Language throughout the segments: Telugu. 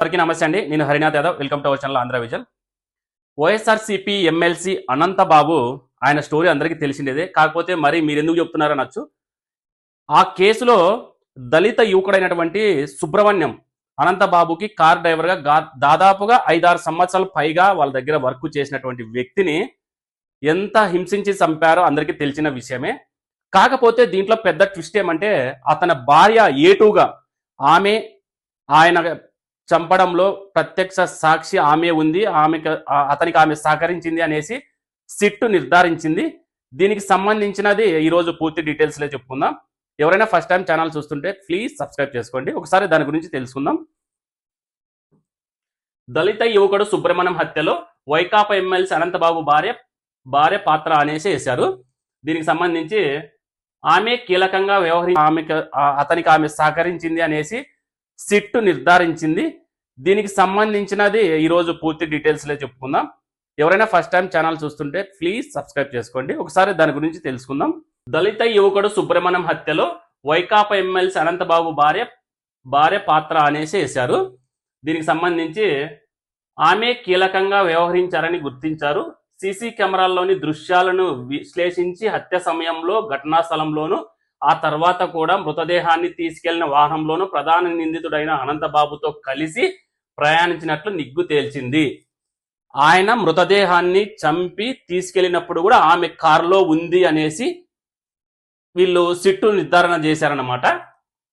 అందరికీ నమస్తే అండి. నేను Harinath Yadav. Welcome to our channel Andhra vision. YSRCP MLC Anantha Babu ఆయన స్టోరీ అందరికీ తెలిసిందేదే. కాకపోతే మరి మీరెందుకు చెప్తున్నారనొచ్చు. ఆ కేసులో దళిత యువకుడైనటువంటి సుబ్రహ్మణ్యం అనంతబాబుకి కార్ డ్రైవర్గా దాదాపుగా 5-6 సంవత్సరాలు పైగా వాళ్ళ దగ్గర వర్క్ చేసినటువంటి వ్యక్తిని ఎంత హింసించి చంపారో అందరికీ తెలిసిన విషయమే. కాకపోతే దీంట్లో పెద్ద ట్విస్ట్ ఏమంటే అతని భార్య ఏటుగా ఆమె ఆయన చంపడంలో ప్రత్యక్ష సాక్షి ఆమె ఉంది, అతనికి ఆమె సహకరించింది అనేసి సిట్ నిర్ధారించింది. దీనికి సంబంధించినది ఈరోజు పూర్తి డీటెయిల్స్లో చెప్పుకుందాం. ఎవరైనా ఫస్ట్ టైం ఛానల్ చూస్తుంటే ప్లీజ్ సబ్స్క్రైబ్ చేసుకోండి. ఒకసారి దాని గురించి తెలుసుకుందాం. దళిత యువకుడు సుబ్రహ్మణ్యం హత్యలో వైకాపా ఎమ్మెల్సీ అనంతబాబు భార్య పాత్ర అనేసి వేశారు. దీనికి సంబంధించి ఆమె కీలకంగా అతనికి ఆమె సహకరించింది అనేసి సిట్ నిర్ధారించింది. దీనికి సంబంధించినది ఈరోజు పూర్తి డీటెయిల్స్లో చెప్పుకుందాం. ఎవరైనా ఫస్ట్ టైం ఛానల్ చూస్తుంటే ప్లీజ్ సబ్స్క్రైబ్ చేసుకోండి. ఒకసారి దాని గురించి తెలుసుకుందాం. దళిత యువకుడు సుబ్రహ్మణ్యం హత్యలో వైకాపా ఎమ్మెల్సీ అనంతబాబు భార్య పాత్ర అనేసి వేశారు. దీనికి సంబంధించి ఆమె కీలకంగా వ్యవహరించారని గుర్తించారు. సీసీ కెమెరాల్లోని దృశ్యాలను విశ్లేషించి హత్య సమయంలో ఘటనా స్థలంలోనూ ఆ తర్వాత కూడా మృతదేహాన్ని తీసుకెళ్లిన వాహనంలోనూ ప్రధాన నిందితుడైన అనంతబాబుతో కలిసి ప్రయాణించినట్లు నిగ్గు తేల్చింది. ఆయన మృతదేహాన్ని చంపి తీసుకెళ్లినప్పుడు కూడా ఆమె కారులో ఉంది అనేసి వీళ్ళు సిట్టు నిర్ధారణ చేశారన్నమాట.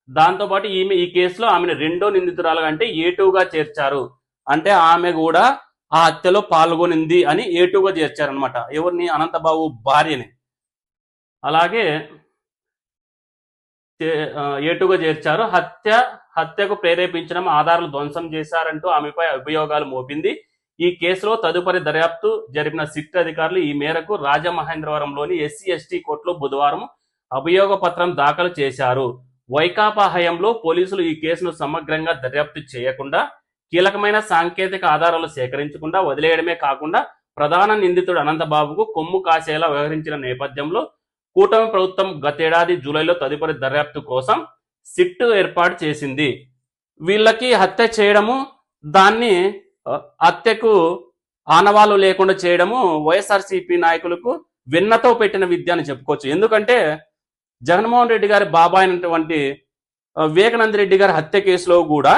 దాంతోపాటు ఈ కేసులో ఆమెను రెండో నిందితురాలుగా అంటే ఏటుగా చేర్చారు. అంటే ఆమె కూడా ఆ హత్యలో పాల్గొనింది అని ఏటుగా చేర్చారనమాట. ఎవరిని? అనంతబాబు భార్యని. అలాగే ఏటుగా చేర్చారు. హత్యకు ప్రేరేపించడం, ఆధారాలు ధ్వంసం చేశారంటూ ఆమెపై అభియోగాలు మోపింది. ఈ కేసులో తదుపరి దర్యాప్తు జరిపిన సిట్ అధికారులు ఈ మేరకు రాజమహేంద్రవరంలోని ఎస్సీ/ఎస్టీ కోర్టులో బుధవారం అభియోగ పత్రం దాఖలు చేశారు. వైకాపా హయాంలో పోలీసులు ఈ కేసును సమగ్రంగా దర్యాప్తు చేయకుండా, కీలకమైన సాంకేతిక ఆధారాలు సేకరించకుండా వదిలేయడమే కాకుండా ప్రధాన నిందితుడు అనంతబాబుకు కొమ్ము కాసేలా వ్యవహరించిన నేపథ్యంలో కూటమి ప్రభుత్వం గతేడాది జూలైలో తదుపరి దర్యాప్తు కోసం సిట్ ఏర్పాటు చేసింది. వీళ్ళకి హత్య చేయడము, దాన్ని హత్యకు ఆనవాళ్ళు లేకుండా చేయడము వైఎస్ఆర్సీపీ నాయకులకు వెన్నతో పెట్టిన విద్య అని చెప్పుకోవచ్చు. ఎందుకంటే జగన్మోహన్ రెడ్డి గారి బాబాయ్ అయినటువంటి వివేకానంద రెడ్డి గారి హత్య కేసులో కూడా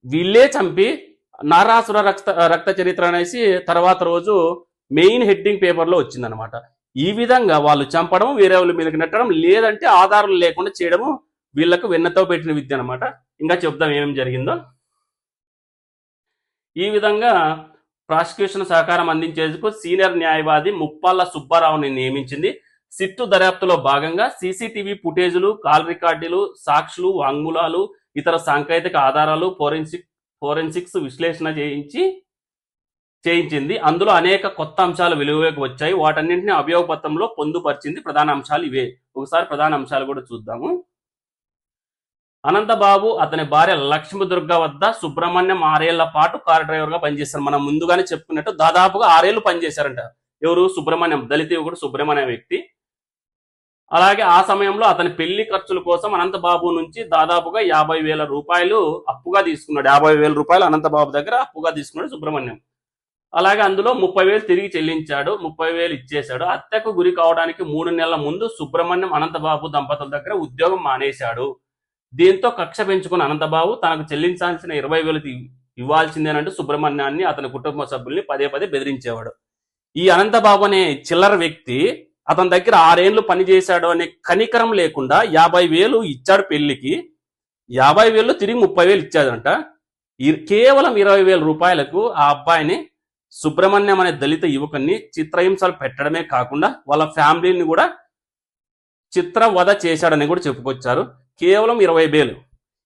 వీళ్ళే చంపి నారాసుర రక్త చరిత్ర అనేసి తర్వాత రోజు మెయిన్ హెడ్డింగ్ పేపర్లో వచ్చిందనమాట. ఈ విధంగా వాళ్ళు చంపడం, వేరే వాళ్ళ మీదకి నెట్టడం, లేదంటే ఆధారాలు లేకుండా చేయడము వీళ్లకు వెన్నతో పెట్టిన విద్య అనమాట. ఇంకా చెప్దాం ఏమేమి జరిగిందో. ఈ విధంగా ప్రాసిక్యూషన్ సహకారం అందించేందుకు సీనియర్ న్యాయవాది ముప్పాళ్ల సుబ్బారావుని నియమించింది. సిట్టు దర్యాప్తులో భాగంగా సీసీటీవీ ఫుటేజీలు, కాల్ రికార్డులు, సాక్షులు, వాంగ్మూలాలు, ఇతర సాంకేతిక ఆధారాలు, ఫోరెన్సిక్స్ విశ్లేషణ చేయించింది. అందులో అనేక కొత్త అంశాలు వెలుగులోకి వచ్చాయి. వాటన్నింటినీ అభియోగ పత్రంలో పొందుపరిచింది. ప్రధాన అంశాలు ఇవే. ఒకసారి ప్రధాన అంశాలు కూడా చూద్దాము. అనంతబాబు అతని భార్య లక్ష్మీదుర్గ వద్ద సుబ్రహ్మణ్యం 6 ఏళ్ల పాటు కార్ డ్రైవర్గా పనిచేశారు. మనం ముందుగానే చెప్పుకున్నట్టు దాదాపుగా 6 ఏళ్ళు పనిచేశారంట. ఎవరు? సుబ్రహ్మణ్యం, దళిత యువకుడు సుబ్రహ్మణ్యం వ్యక్తి. అలాగే ఆ సమయంలో అతని పెళ్లి ఖర్చుల కోసం అనంతబాబు నుంచి దాదాపుగా 50,000 రూపాయలు అప్పుగా తీసుకున్నాడు. 50,000 రూపాయలు అనంతబాబు దగ్గర అప్పుగా తీసుకున్నాడు సుబ్రహ్మణ్యం. అలాగే అందులో 30,000 తిరిగి చెల్లించాడు. 30,000 ఇచ్చేశాడు. హత్యకు గురి కావడానికి 3 నెలల ముందు సుబ్రహ్మణ్యం అనంతబాబు దంపతుల దగ్గర ఉద్యోగం మానేశాడు. దీంతో కక్ష పెంచుకున్న అనంతబాబు తనకు చెల్లించాల్సిన 20,000 ఇవ్వాల్సిందేనంటూ సుబ్రహ్మణ్యాన్ని, అతని కుటుంబ సభ్యుల్ని పదే బెదిరించేవాడు. ఈ అనంతబాబు అనే చిల్లర వ్యక్తి అతని దగ్గర 6 ఏళ్ళు పనిచేశాడు అనే కనికరం లేకుండా 50,000 ఇచ్చాడు పెళ్లికి. 50,000 తిరిగి 30,000 ఇచ్చాడంట. కేవలం 20,000 రూపాయలకు ఆ అబ్బాయిని, సుబ్రహ్మణ్యం అనే దళిత యువకుని చిత్రహింసలు పెట్టడమే కాకుండా వాళ్ళ ఫ్యామిలీని కూడా చిత్రవధ చేశాడని కూడా చెప్పుకొచ్చారు. కేవలం 20,000.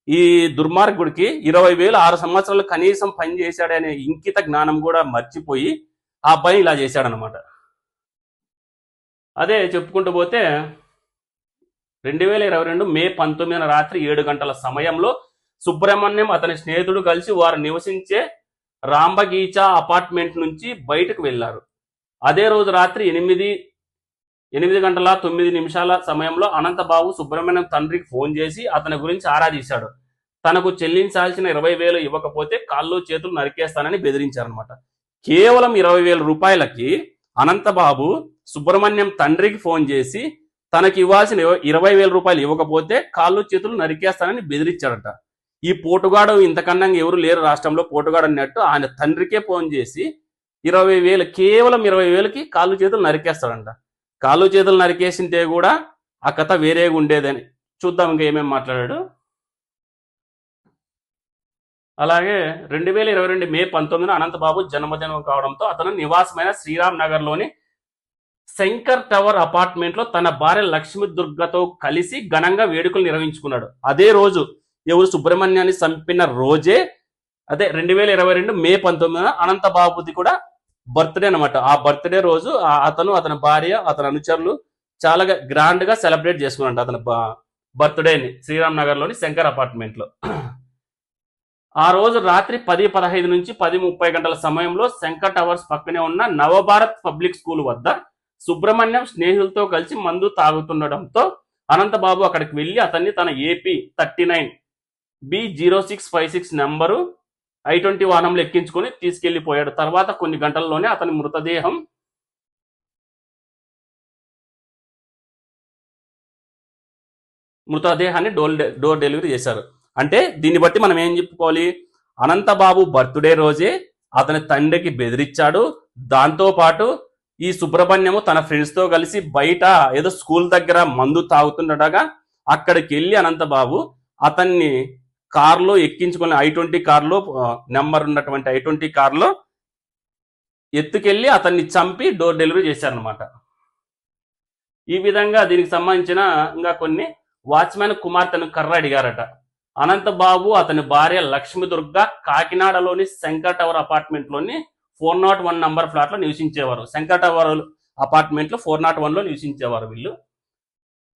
ఈ దుర్మార్గుడికి 20,000 6 సంవత్సరాలు కనీసం పనిచేశాడనే ఇంకిత జ్ఞానం కూడా మర్చిపోయి ఆ అబ్బాయిని ఇలా చేశాడనమాట. అదే చెప్పుకుంటూ పోతే 2022 మే 19 రాత్రి 7 గంటల సమయంలో సుబ్రహ్మణ్యం అతని స్నేహితుడు కలిసి వారు నివసించే రాంబగీచా అపార్ట్మెంట్ నుంచి బయటకు వెళ్లారు. అదే రోజు రాత్రి 8 గంటల 9 నిమిషాల సమయంలో అనంతబాబు సుబ్రహ్మణ్యం తండ్రికి ఫోన్ చేసి అతని గురించి ఆరా తీశాడు. తనకు చెల్లించాల్సిన 20,000 ఇవ్వకపోతే కాళ్ళు చేతులు నరికేస్తానని బెదిరించారనమాట. కేవలం 20,000 రూపాయలకి అనంతబాబు సుబ్రహ్మణ్యం తండ్రికి ఫోన్ చేసి తనకి ఇవ్వాల్సిన 20,000 రూపాయలు ఇవ్వకపోతే కాళ్ళు చేతులు నరికేస్తానని బెదిరించాడట. ఈ పోటుగాడు ఇంతకన్నా ఎవరు లేరు రాష్ట్రంలో పోటుగాడు అన్నట్టు ఆయన తండ్రికే ఫోన్ చేసి 20,000 కేవలం 20,000కి కాళ్ళు చేతులు నరికేస్తాడంట. కాళ్ళు చేతులు నరికేసింటే కూడా ఆ కథ వేరేగా ఉండేదని. చూద్దాం ఇంకా ఏమేమి మాట్లాడాడు. అలాగే 2022 మే 19న అనంతబాబు జన్మదినం కావడంతో అతను నివాసమైన శ్రీరామ్ నగర్లోని శంకర్ టవర్ అపార్ట్మెంట్ లో తన భార్య లక్ష్మీ దుర్గతో కలిసి ఘనంగా వేడుకలు నిర్వహించుకున్నాడు. అదే రోజు ఎవరు సుబ్రహ్మణ్యాన్ని చంపిన రోజే, అదే 2022 మే 19న అనంతబాబుది కూడా బర్త్డే అనమాట. ఆ బర్త్డే రోజు అతను, అతని భార్య, అతని అనుచరులు చాలా గ్రాండ్ గా సెలబ్రేట్ చేసుకున్నాడు అతని బర్త్డేని శ్రీరామ్ నగర్ లోని శంకర్ అపార్ట్మెంట్ లో. ఆ రోజు రాత్రి 10:15 నుంచి 10:30 గంటల సమయంలో శంకర్ టవర్స్ పక్కనే ఉన్న నవభారత్ పబ్లిక్ స్కూల్ వద్ద సుబ్రహ్మణ్యం స్నేహితులతో కలిసి మందు తాగుతుండడంతో అనంతబాబు అక్కడికి వెళ్లి అతన్ని తన ఏపీ 39B0656 నంబరు I-20 వాహనంలో ఎక్కించుకొని తీసుకెళ్లిపోయాడు. తర్వాత కొన్ని గంటల్లోనే అతని మృతదేహాన్ని డోర్ డెలివరీ చేశారు. అంటే దీన్ని బట్టి మనం ఏం చెప్పుకోవాలి, అనంతబాబు బర్త్డే రోజే అతని తండ్రికి బెదిరించాడు. దాంతో పాటు ఈ సుబ్రహ్మణ్యము తన ఫ్రెండ్స్ తో కలిసి బయట ఏదో స్కూల్ దగ్గర మందు తాగుతుండగా అక్కడికి వెళ్ళి అనంతబాబు అతన్ని కారులో ఎక్కించుకొని I-20 కారులో నెంబర్ ఉన్నటువంటి I-20 కారులో ఎత్తుకెళ్లి అతన్ని చంపి డోర్ డెలివరీ చేశారనమాట. ఈ విధంగా దీనికి సంబంధించిన ఇంకా కొన్ని వాచ్మెన్ కుమార్తెను కర్ర అడిగారట. అనంతబాబు అతని భార్య లక్ష్మీ దుర్గ కాకినాడలోని శంకర్ టవర్ అపార్ట్మెంట్ లోని 401 నంబర్ ఫ్లాట్ లో నివసించేవారు. శంకర్ టవర్ అపార్ట్మెంట్ లో 401 లో నివసించేవారు వీళ్ళు.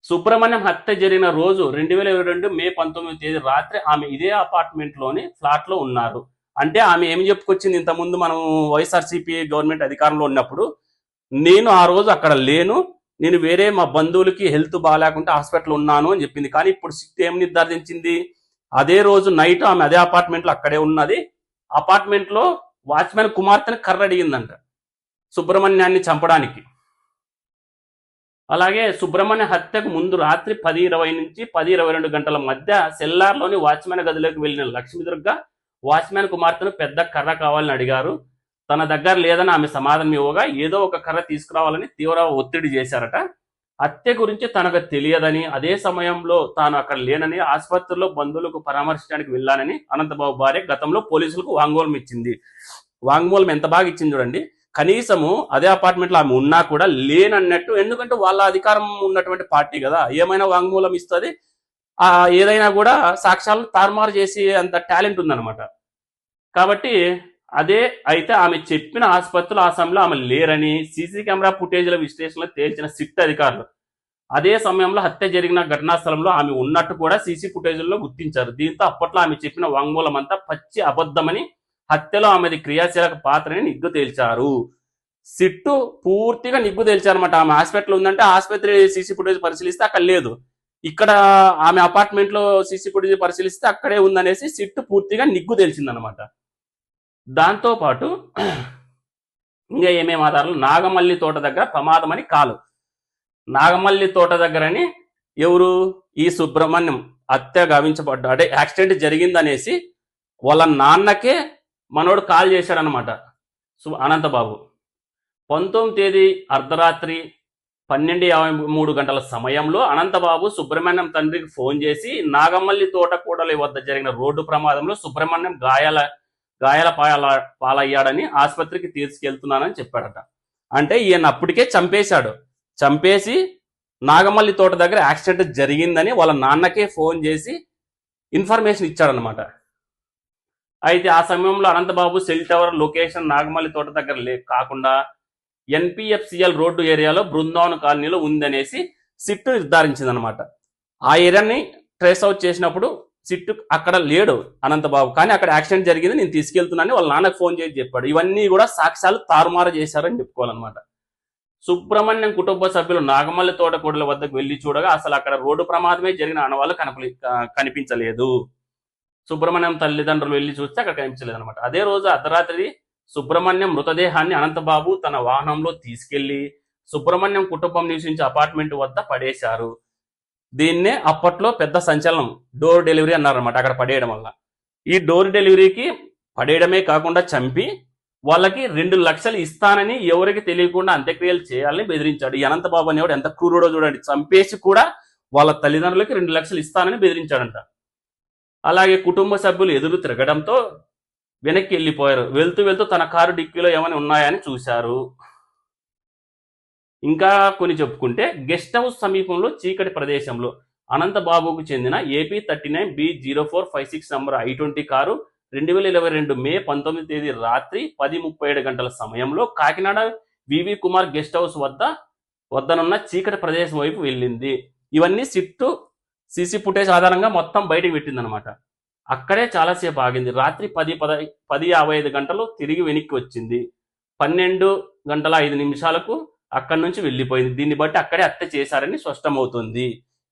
సుబ్రహ్మణ్యం హత్య జరిగిన రోజు 2022 మే 19వ తేదీ రాత్రి ఆమె ఇదే అపార్ట్మెంట్ లోని ఫ్లాట్ లో ఉన్నారు. అంటే ఆమె ఏమి చెప్పుకొచ్చింది, ఇంతకుముందు మనం వైఎస్ఆర్సీపీ గవర్నమెంట్ అధికారంలో ఉన్నప్పుడు నేను ఆ రోజు అక్కడ లేను, నేను వేరే మా బంధువులకి హెల్త్ బాగాలేకుంటే హాస్పిటల్ ఉన్నాను అని చెప్పింది. కానీ ఇప్పుడు సిట్ ఏం నిర్ధారించింది, అదే రోజు నైట్ ఆమె అదే అపార్ట్మెంట్ లో అక్కడే ఉన్నది. అపార్ట్మెంట్ లో వాచ్మెన్ కుమార్తెను కర్ర అడిగిందంట సుబ్రహ్మణ్యాన్ని చంపడానికి. అలాగే సుబ్రహ్మణ్య హత్యకు ముందు రాత్రి 10:20 నుంచి 10:22 గంటల మధ్య సెల్లార్లోని వాచ్మెన్ గదిలోకి వెళ్లిన లక్ష్మీ దుర్గ వాచ్మెన్ కుమార్తెను పెద్ద కర్ర కావాలని అడిగారు. తన దగ్గర లేదని ఆమె సమాధానం ఇవ్వగా ఏదో ఒక కర్ర తీసుకురావాలని తీవ్ర ఒత్తిడి చేశారట. హత్య గురించి తనకు తెలియదని, అదే సమయంలో తాను అక్కడ లేనని, ఆసుపత్రిలో బంధువులకు పరామర్శించడానికి వెళ్ళానని అనంతబాబు భార్య గతంలో పోలీసులకు వాంగ్మూలం ఇచ్చింది. వాంగ్మూలం ఎంత బాగా ఇచ్చింది చూడండి. కనీసము అదే అపార్ట్మెంట్ లో ఆమె ఉన్నా కూడా లేనన్నట్టు, ఎందుకంటే వాళ్ళ అధికారం ఉన్నటువంటి పార్టీ కదా, ఏమైనా వాంగ్మూలం ఇస్తుంది, ఏదైనా కూడా సాక్ష్యాలను తారుమారు చేసి అంత టాలెంట్ ఉందన్నమాట. కాబట్టి అదే అయితే ఆమె చెప్పిన ఆసుపత్రులు ఆ సమయంలో ఆమె లేరని సీసీ కెమెరా ఫుటేజ్ల విశ్లేషణలో తేల్చిన సిట్ అధికారులు అదే సమయంలో హత్య జరిగిన ఘటనా స్థలంలో ఆమె ఉన్నట్టు కూడా సీసీ ఫుటేజ్లలో గుర్తించారు. దీంతో అప్పట్లో ఆమె చెప్పిన వాంగ్మూలం అంతా పచ్చి అబద్ధమని, హత్యలో ఆమెది క్రియాశీలక పాత్రని నిగ్గు తేల్చారు. సిట్టు పూర్తిగా నిగ్గు తేల్చారనమాట. ఆమె హాస్పిటల్ ఉందంటే ఆసుపత్రి సీసీ ఫుటేజ్ పరిశీలిస్తే అక్కడ లేదు, ఇక్కడ ఆమె అపార్ట్మెంట్ లో సీసీ ఫుటేజ్ పరిశీలిస్తే అక్కడే ఉందనేసి సిట్టు పూర్తిగా నిగ్గు తేల్చిందనమాట. దాంతో పాటు ఇంకా ఏమేమి ఆధారాలు, నాగమల్లి తోట దగ్గర ప్రమాదమని కాలు, నాగమల్లి తోట దగ్గరని ఎవరు, ఈ సుబ్రహ్మణ్యం హత్య గావించబడ్డా అంటే యాక్సిడెంట్ జరిగిందనేసి వాళ్ళ నాన్నకే మనోడు కాల్ చేశాడనమాట అనంతబాబు. 19వ తేదీ అర్ధరాత్రి 12:53 గంటల సమయంలో అనంతబాబు సుబ్రహ్మణ్యం తండ్రికి ఫోన్ చేసి నాగమల్లి తోట కూడలి వద్ద జరిగిన రోడ్డు ప్రమాదంలో సుబ్రహ్మణ్యం గాయాల పాలయ్యాడని ఆసుపత్రికి తీసుకెళ్తున్నానని చెప్పాడట. అంటే ఈయన అప్పటికే చంపేసి నాగమల్లి తోట దగ్గర యాక్సిడెంట్ జరిగిందని వాళ్ళ నాన్నకే ఫోన్ చేసి ఇన్ఫర్మేషన్ ఇచ్చాడనమాట. అయితే ఆ సమయంలో అనంతబాబు సెల్ టవర్ లొకేషన్ నాగమల్లి తోట దగ్గర కాకుండా NPFCL రోడ్డు ఏరియాలో బృందావన్ కాలనీలో ఉందనేసి సిట్టు నిర్ధారించిందనమాట. ఆ ఏరియాని ట్రేస్ అవుట్ చేసినప్పుడు సిట్టు అక్కడ లేడు అనంతబాబు, కానీ అక్కడ యాక్సిడెంట్ జరిగింది, నేను తీసుకెళ్తున్నానని వాళ్ళ నాన్నకు ఫోన్ చేసి చెప్పాడు. ఇవన్నీ కూడా సాక్ష్యాలు తారుమారు చేశారని చెప్పుకోవాలన్నమాట. సుబ్రహ్మణ్యం కుటుంబ సభ్యులు నాగమల్లి తోటకూడల వద్దకు వెళ్లి చూడగా అసలు అక్కడ రోడ్డు ప్రమాదమే జరిగిన ఆనవాళ్ళు కనిపించలేదు. సుబ్రహ్మణ్యం తల్లిదండ్రులు వెళ్ళి చూస్తే అక్కడ కనిపించలేదు అనమాట. అదే రోజు అర్ధరాత్రి సుబ్రహ్మణ్యం మృతదేహాన్ని అనంతబాబు తన వాహనంలో తీసుకెళ్లి సుబ్రహ్మణ్యం కుటుంబం నివసించే అపార్ట్మెంట్ వద్ద పడేశారు. దీన్నే అప్పట్లో పెద్ద సంచలనం డోర్ డెలివరీ అన్నారన్నమాట. అక్కడ పడేయడం వల్ల ఈ డోర్ డెలివరీకి పడేయడమే కాకుండా చంపి వాళ్ళకి 2 లక్షలు ఇస్తానని ఎవరికి తెలియకుండా అంత్యక్రియలు చేయాలని బెదిరించాడు. ఈ అనంతబాబు అనేవాడు ఎంత క్రూరుడో చూడండి. చంపేసి కూడా వాళ్ళ తల్లిదండ్రులకి 2 లక్షలు ఇస్తానని బెదిరించాడంట. అలాగే కుటుంబ సభ్యులు ఎదురు తిరగడంతో వెనక్కి వెళ్ళిపోయారు. వెళ్తూ వెళ్తూ తన కారు డిక్కీలో ఏమైనా ఉన్నాయని చూశారు. ఇంకా కొన్ని చెప్పుకుంటే గెస్ట్ హౌస్ సమీపంలో చీకటి ప్రదేశంలో అనంతబాబుకు చెందిన AP39B0456 నంబర్ I-20 కారు 2022 మే 19 తేదీ రాత్రి 10:37 గంటల సమయంలో కాకినాడ వివి కుమార్ గెస్ట్ హౌస్ వద్దనున్న చీకటి ప్రదేశం వైపు వెళ్ళింది. ఇవన్నీ సిట్టు సీసీ ఫుటేజ్ ఆధారంగా మొత్తం బయటకు పెట్టిందనమాట. అక్కడే చాలాసేపు ఆగింది. రాత్రి 10:55 గంటలు తిరిగి వెనక్కి వచ్చింది. 12:05 అక్కడి నుంచి వెళ్ళిపోయింది. దీన్ని బట్టి అక్కడే హత్య చేశారని స్పష్టమవుతుంది.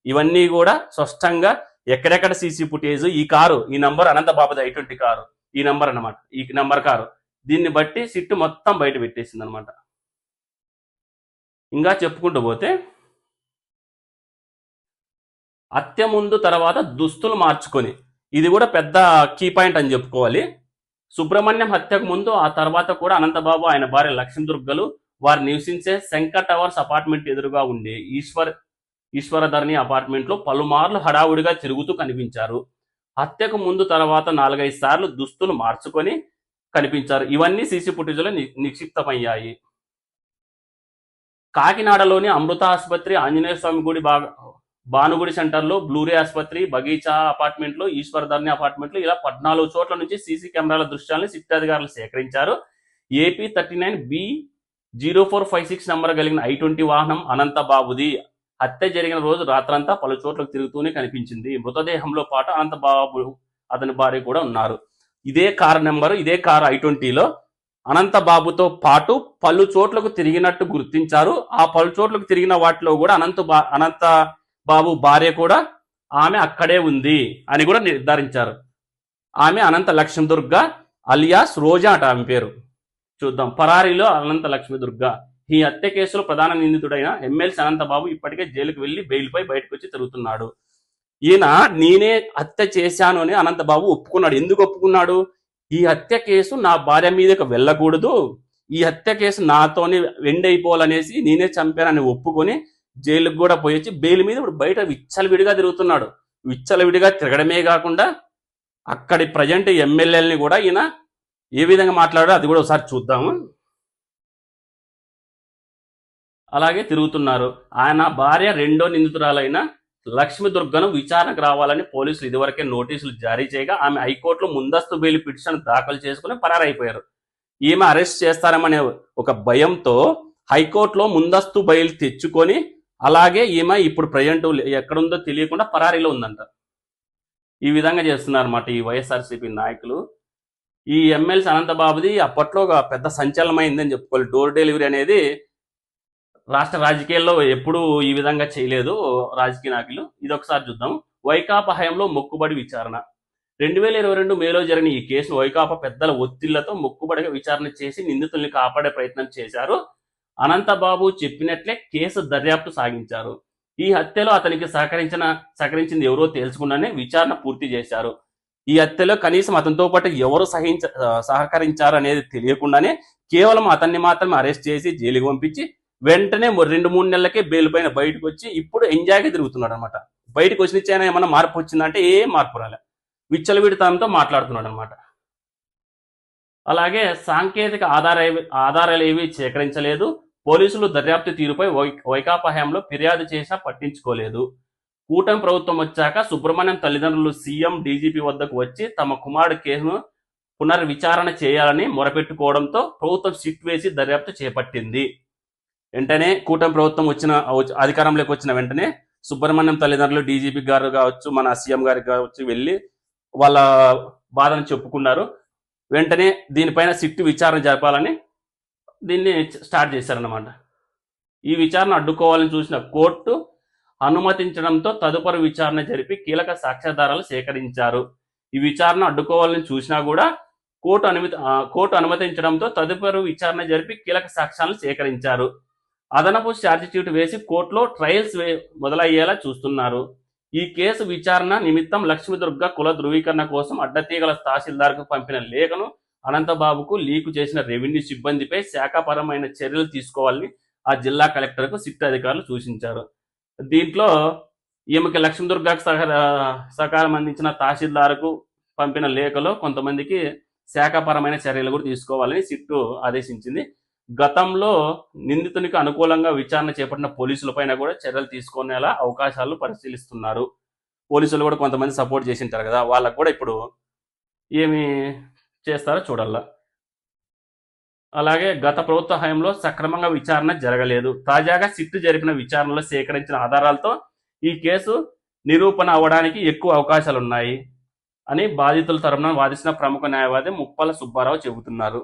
ఇవన్నీ కూడా స్పష్టంగా ఎక్కడెక్కడ సీసీ ఫుటేజ్, ఈ కారు, ఈ నంబర్ అనంతబాబుది I-20 కారు, ఈ నంబర్ అన్నమాట, ఈ నంబర్ కారు, దీన్ని బట్టి సిట్టు మొత్తం బయట పెట్టేసింది అనమాట. ఇంకా చెప్పుకుంటూ పోతే హత్య ముందు తర్వాత దుస్తులు మార్చుకొని, ఇది కూడా పెద్ద కీ పాయింట్ అని చెప్పుకోవాలి. సుబ్రహ్మణ్యం హత్యకు ముందు ఆ తర్వాత కూడా అనంతబాబు, ఆయన భార్య లక్ష్మీదుర్గలు వారు నివసించే శంకర్ టవర్స్ అపార్ట్మెంట్ ఎదురుగా ఉండే ఈశ్వరధర్ని అపార్ట్మెంట్లో పలుమార్లు హడావుడిగా తిరుగుతూ కనిపించారు. హత్యకు ముందు తర్వాత 4-5 సార్లు దుస్తులు మార్చుకొని కనిపించారు. ఇవన్నీ సీసీ ఫుటేజ్లో నిక్షిప్తమయ్యాయి. కాకినాడలోని అమృత ఆసుపత్రి, ఆంజనేయ స్వామి గుడి, భానుగుడి సెంటర్లో, బ్లూరే ఆసుపత్రి, బగీచా అపార్ట్మెంట్లో, ఈశ్వరధర్ని అపార్ట్మెంట్లో ఇలా 14 చోట్ల నుంచి సీసీ కెమెరాల దృశ్యాలను సిట్ అధికారులు సేకరించారు. AP39B0456 నంబర్ కలిగిన I-20 వాహనం అనంతబాబుది. హత్య జరిగిన రోజు రాత్రంతా పలు చోట్లకు తిరుగుతూనే కనిపించింది. మృతదేహంలో పాటు అనంతబాబు, అతని భార్య కూడా ఉన్నారు. ఇదే కారు నెంబరు, ఇదే కారు I-20లో అనంతబాబుతో పాటు పలు చోట్లకు తిరిగినట్టు గుర్తించారు. ఆ పలు చోట్లకు తిరిగిన వాటిలో కూడా అనంతబాబు భార్య కూడా ఆమె అక్కడే ఉంది అని కూడా నిర్ధారించారు. ఆమె అనంత లక్ష్మీదుర్గ అలియాస్ రోజా అట ఆమె పేరు. చూద్దాం. పరారీలో అనంత లక్ష్మీదుర్గ. ఈ హత్య కేసులో ప్రధాన నిందితుడైన ఎమ్మెల్సీ అనంతబాబు ఇప్పటికే జైలుకు వెళ్లి బెయిల్పై బయటకు వచ్చి తిరుగుతున్నాడు. ఈయన నేనే హత్య చేశాను అని అనంతబాబు ఒప్పుకున్నాడు. ఎందుకు ఒప్పుకున్నాడు? ఈ హత్య కేసు నా భార్య మీదకి వెళ్ళకూడదు, ఈ హత్య కేసు నాతోనే ఎండ్ అయిపోవాలనేసి నేనే చంపానని ఒప్పుకొని జైలుకు కూడా పోయొచ్చి బెయిల్ మీద ఇప్పుడు బయట విచ్చలవిడిగా తిరుగుతున్నాడు. విచ్చలవిడిగా తిరగడమే కాకుండా అక్కడి ప్రజెంట్ ఎమ్మెల్యేలని కూడా ఈయన ఏ విధంగా మాట్లాడారో అది కూడా ఒకసారి చూద్దాము. అలాగే తిరుగుతున్నారు. ఆయన భార్య రెండో నిందితురాలైన లక్ష్మీదుర్గను విచారణకు రావాలని పోలీసులు ఇదివరకే నోటీసులు జారీ చేయగా ఆమె హైకోర్టులో ముందస్తు బెయిల్ పిటిషన్ దాఖలు చేసుకుని పరారైపోయారు. ఈమె అరెస్ట్ చేస్తారనే ఒక భయంతో హైకోర్టులో ముందస్తు బెయిల్ తెచ్చుకొని, అలాగే ఈమె ఇప్పుడు ప్రజెంట్ ఎక్కడుందో తెలియకుండా పరారీలో ఉందంట. ఈ విధంగా చేస్తున్నారు అన్నమాట ఈ వైఎస్ఆర్సీపీ నాయకులు. ఈ ఎమ్మెల్సీ అనంతబాబుది అప్పట్లో ఒక పెద్ద సంచలనమైందని చెప్పుకోవాలి. డోర్ డెలివరీ అనేది రాష్ట్ర రాజకీయాల్లో ఎప్పుడూ ఈ విధంగా చేయలేదు రాజకీయ నాయకులు. ఇది ఒకసారి చూద్దాం. వైకాపా హయాంలో మొక్కుబడి విచారణ. 2022 మేలో జరిగిన ఈ కేసును వైకాపా పెద్దల ఒత్తిళ్లతో మొక్కుబడిగా విచారణ చేసి నిందితుల్ని కాపాడే ప్రయత్నం చేశారు. అనంతబాబు చెప్పినట్లే కేసు దర్యాప్తు సాగించారు. ఈ హత్యలో అతనికి సహకరించింది ఎవరో తెలుసుకున్నానే విచారణ పూర్తి చేశారు. ఈ హత్యలో కనీసం అతనితో పాటు ఎవరు సహకరించారు అనేది తెలియకుండానే కేవలం అతన్ని మాత్రమే అరెస్ట్ చేసి జైలుకి పంపించి వెంటనే 2-3 నెలలకే బెయిల్ పైన బయటకు వచ్చి ఇప్పుడు ఎంజాయ్గా తిరుగుతున్నాడు అనమాట. బయటకు వచ్చిన ఏమైనా మార్పు వచ్చిందంటే ఏం మార్పు రాలే. విచ్చలవిడితనంతో మాట్లాడుతున్నాడు అనమాట. అలాగే సాంకేతిక ఆధారాలు ఏవి సేకరించలేదు. పోలీసులు దర్యాప్తు తీరుపై వైకాపా హయాంలో ఫిర్యాదు చేసినా పట్టించుకోలేదు. కూటమి ప్రభుత్వం వచ్చాక సుబ్రహ్మణ్యం తల్లిదండ్రులు సీఎం, డీజీపీ వద్దకు వచ్చి తమ కుమారుడి కేసును పునర్విచారణ చేయాలని మొరపెట్టుకోవడంతో ప్రభుత్వం సిట్ వేసి దర్యాప్తు చేపట్టింది. వెంటనే కూటమి ప్రభుత్వం అధికారంలోకి వచ్చిన వెంటనే సుబ్రహ్మణ్యం తల్లిదండ్రులు, డీజీపీ గారు కావచ్చు, మన సీఎం గారికి కావచ్చు వెళ్ళి వాళ్ళ బాధను చెప్పుకున్నారు. వెంటనే దీనిపైన సిట్ విచారణ జరపాలని దీన్ని స్టార్ట్ చేశారన్నమాట. ఈ విచారణ అడ్డుకోవాలని చూసిన కోర్టు అనుమతించడంతో తదుపరి విచారణ జరిపి కీలక సాక్ష్యాధారాలు సేకరించారు. ఈ విచారణ అడ్డుకోవాలని చూసినా కూడా కోర్టు అనుమతించడంతో తదుపరి విచారణ జరిపి కీలక సాక్ష్యాలను సేకరించారు. అదనపు ఛార్జిషీట్ వేసి కోర్టులో ట్రయల్స్ మొదలయ్యేలా చూస్తున్నారు. ఈ కేసు విచారణ నిమిత్తం లక్ష్మీదుర్గ కుల ధృవీకరణ కోసం అడ్డతీగల తహసీల్దార్కు పంపిన లేఖను అనంతబాబుకు లీకు చేసిన రెవెన్యూ సిబ్బందిపై శాఖాపరమైన చర్యలు తీసుకోవాలని ఆ జిల్లా కలెక్టర్కు సిట్ అధికారులు సూచించారు. దీంట్లో ఈమెకి లక్ష్మీదుర్గకు సహకారం అందించిన తహసీల్దార్కు పంపిన లేఖలో కొంతమందికి శాఖాపరమైన చర్యలు కూడా తీసుకోవాలని సిట్టు ఆదేశించింది. గతంలో నిందితునికి అనుకూలంగా విచారణ చేపట్టిన పోలీసులపైన కూడా చర్యలు తీసుకునేలా అవకాశాలు పరిశీలిస్తున్నారు. పోలీసులు కూడా కొంతమంది సపోర్ట్ చేసి ఉంటారు కదా, వాళ్ళకు కూడా ఇప్పుడు ఏమి చేస్తారో చూడాలా. అలాగే గత ప్రభుత్వ హయాంలో సక్రమంగా విచారణ జరగలేదు. తాజాగా సిట్టు జరిపిన విచారణలో సేకరించిన ఆధారాలతో ఈ కేసు నిరూపణ అవ్వడానికి ఎక్కువ అవకాశాలున్నాయి అని బాధితుల తరపున వాదించిన ప్రముఖ న్యాయవాది ముప్పల సుబ్బారావు చెబుతున్నారు.